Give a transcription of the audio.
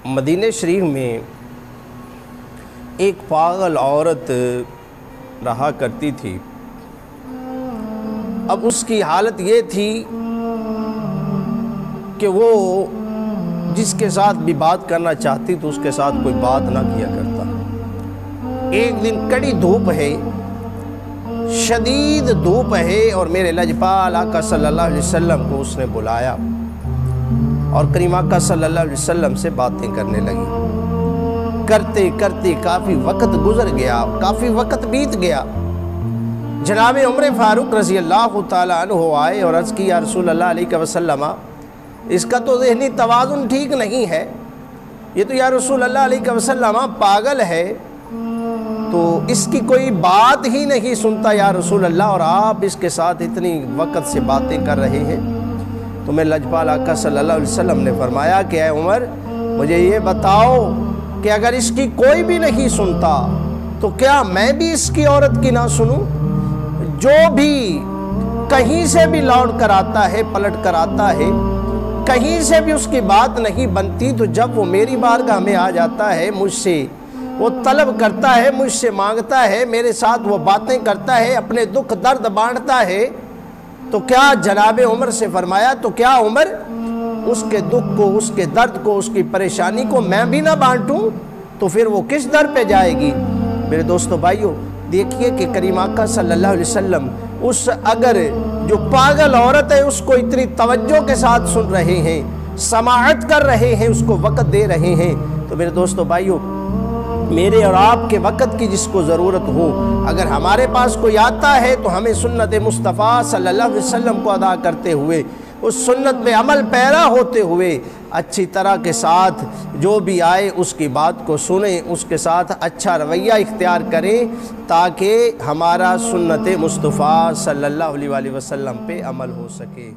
مدینہ شریف میں ایک پاگل عورت رہا کرتی تھی۔ اب اس کی حالت یہ تھی کہ وہ جس کے ساتھ بھی بات کرنا چاہتی تو اس کے ساتھ کوئی بات نہ کیا کرتا۔ ایک دن کڑی دھوپ ہے، شدید دھوپ ہے، اور میرے لجپال آقا صلی اللہ علیہ وسلم کو اس نے بلایا اور کریم آقا صلی اللہ علیہ وسلم سے باتیں کرنے لگی۔ کرتے کرتے کافی وقت گزر گیا، کافی وقت بیت گیا۔ جناب عمر فاروق رضی اللہ تعالیٰ عنہ آئے اور عرض کی یا رسول اللہ علیہ وسلم، اس کا تو ذہنی توازن ٹھیک نہیں ہے، یہ تو یا رسول اللہ علیہ وسلم پاگل ہے، تو اس کی کوئی بات ہی نہیں سنتا یا رسول اللہ، اور آپ اس کے ساتھ اتنی وقت سے باتیں کر رہے ہیں۔ تو میں لجپال آقا صلی اللہ علیہ وسلم نے فرمایا کہ اے عمر، مجھے یہ بتاؤ کہ اگر اس کی کوئی بھی نہیں سنتا تو کیا میں بھی اس کی عورت کی نہ سنوں؟ جو بھی کہیں سے بھی لوٹ کر آتا ہے، پلٹ کر آتا ہے، کہیں سے بھی اس کی بات نہیں بنتی، تو جب وہ میری بارگاہ میں آ جاتا ہے، مجھ سے وہ طلب کرتا ہے، مجھ سے مانگتا ہے، میرے ساتھ وہ باتیں کرتا ہے، اپنے دکھ درد بانٹتا ہے، تو کیا جناب عمر سے فرمایا تو کیا عمر اس کے دکھ کو، اس کے درد کو، اس کی پریشانی کو میں بھی نہ بانٹوں تو پھر وہ کس در پہ جائے گی؟ میرے دوستو بھائیو، دیکھیے کہ کریم آقا صلی اللہ علیہ وسلم اس اگر جو پاگل عورت ہے اس کو اتنی توجہ کے ساتھ سن رہے ہیں، سماعت کر رہے ہیں، اس کو وقت دے رہے ہیں، تو میرے دوستو بھائیو، میرے اور آپ کے وقت کی جس کو ضرورت ہو، اگر ہمارے پاس کوئی آتا ہے تو ہمیں سنت مصطفیٰ صلی اللہ علیہ وسلم کو ادا کرتے ہوئے، اس سنت پہ عمل پیرا ہوتے ہوئے اچھی طرح کے ساتھ جو بھی آئے اس کی بات کو سنیں، اس کے ساتھ اچھا رویہ اختیار کریں تاکہ ہمارا سنت مصطفیٰ صلی اللہ علیہ وسلم پہ عمل ہو سکے۔